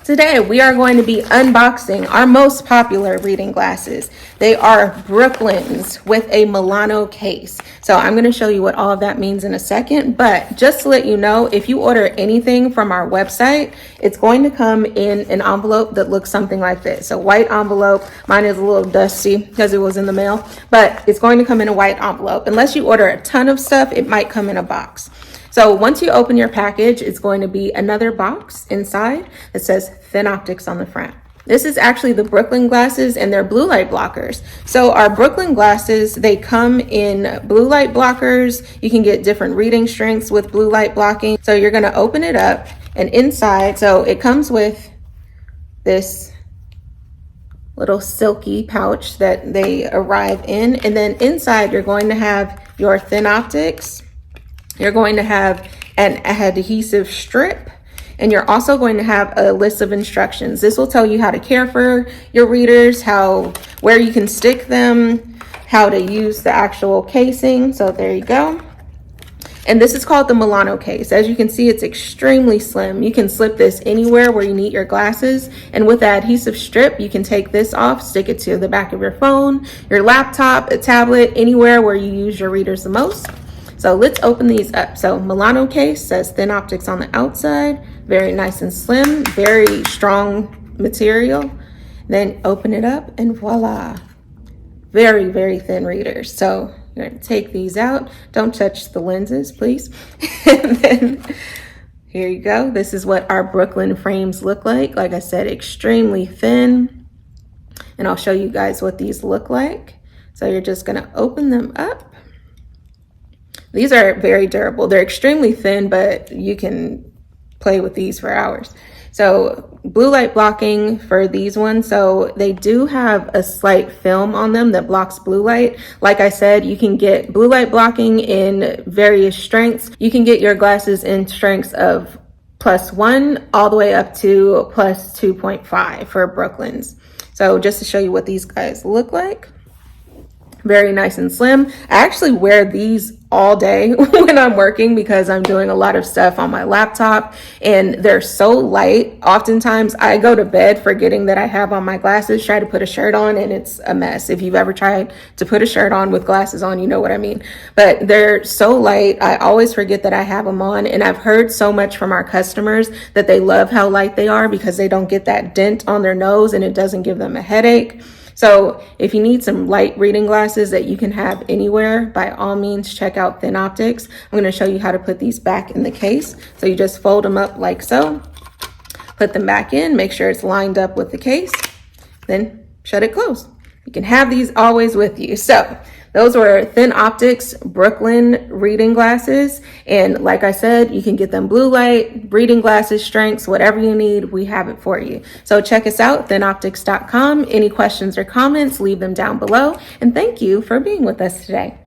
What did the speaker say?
Today we are going to be unboxing our most popular reading glasses. They are Brooklyns with a Milano case. So I'm going to show you what all of that means in a second, but just to let you know, if you order anything from our website, it's going to come in an envelope that looks something like this. A white envelope. Mine is a little dusty because it was in the mail, but it's going to come in a white envelope. Unless you order a ton of stuff, it might come in a box. So once you open your package, it's going to be another box inside that says ThinOptics on the front. This is actually the Brooklyn glasses, and they're blue light blockers. So our Brooklyn glasses, they come in blue light blockers. You can get different reading strengths with blue light blocking. So you're gonna open it up, and inside, so it comes with this little silky pouch that they arrive in. And then inside, you're going to have your ThinOptics. You're going to have an adhesive strip, and you're also going to have a list of instructions. This will tell you how to care for your readers, where you can stick them, how to use the actual casing. So there you go. And this is called the Milano case. As you can see, it's extremely slim. You can slip this anywhere where you need your glasses. And with the adhesive strip, you can take this off, stick it to the back of your phone, your laptop, a tablet, anywhere where you use your readers the most. So let's open these up. So Milano case says ThinOptics on the outside, very nice and slim, very strong material. Then open it up and voila, very, very thin readers. So you're gonna take these out. Don't touch the lenses, please. And then here you go. This is what our Brooklyn frames look like. Like I said, extremely thin. And I'll show you guys what these look like. So you're just gonna open them up. These are very durable. They're extremely thin, but you can play with these for hours. So blue light blocking for these ones. So they do have a slight film on them that blocks blue light. Like I said, you can get blue light blocking in various strengths. You can get your glasses in strengths of +1 all the way up to +2.5 for Brooklyns. So just to show you what these guys look like. Very nice and slim. I actually wear these all day when I'm working because I'm doing a lot of stuff on my laptop, and they're so light. Oftentimes I go to bed forgetting that I have on my glasses, try to put a shirt on, and it's a mess. If you've ever tried to put a shirt on with glasses on, you know what I mean. But they're so light, I always forget that I have them on, and I've heard so much from our customers that they love how light they are because they don't get that dent on their nose and it doesn't give them a headache. So if you need some light reading glasses that you can have anywhere, by all means, check out ThinOptics. I'm going to show you how to put these back in the case. So you just fold them up like so, put them back in, make sure it's lined up with the case, then shut it closed. You can have these always with you. So those were ThinOptics Brooklyn reading glasses. And like I said, you can get them blue light, reading glasses, strengths, whatever you need, we have it for you. So check us out, thinoptics.com. Any questions or comments, leave them down below. And thank you for being with us today.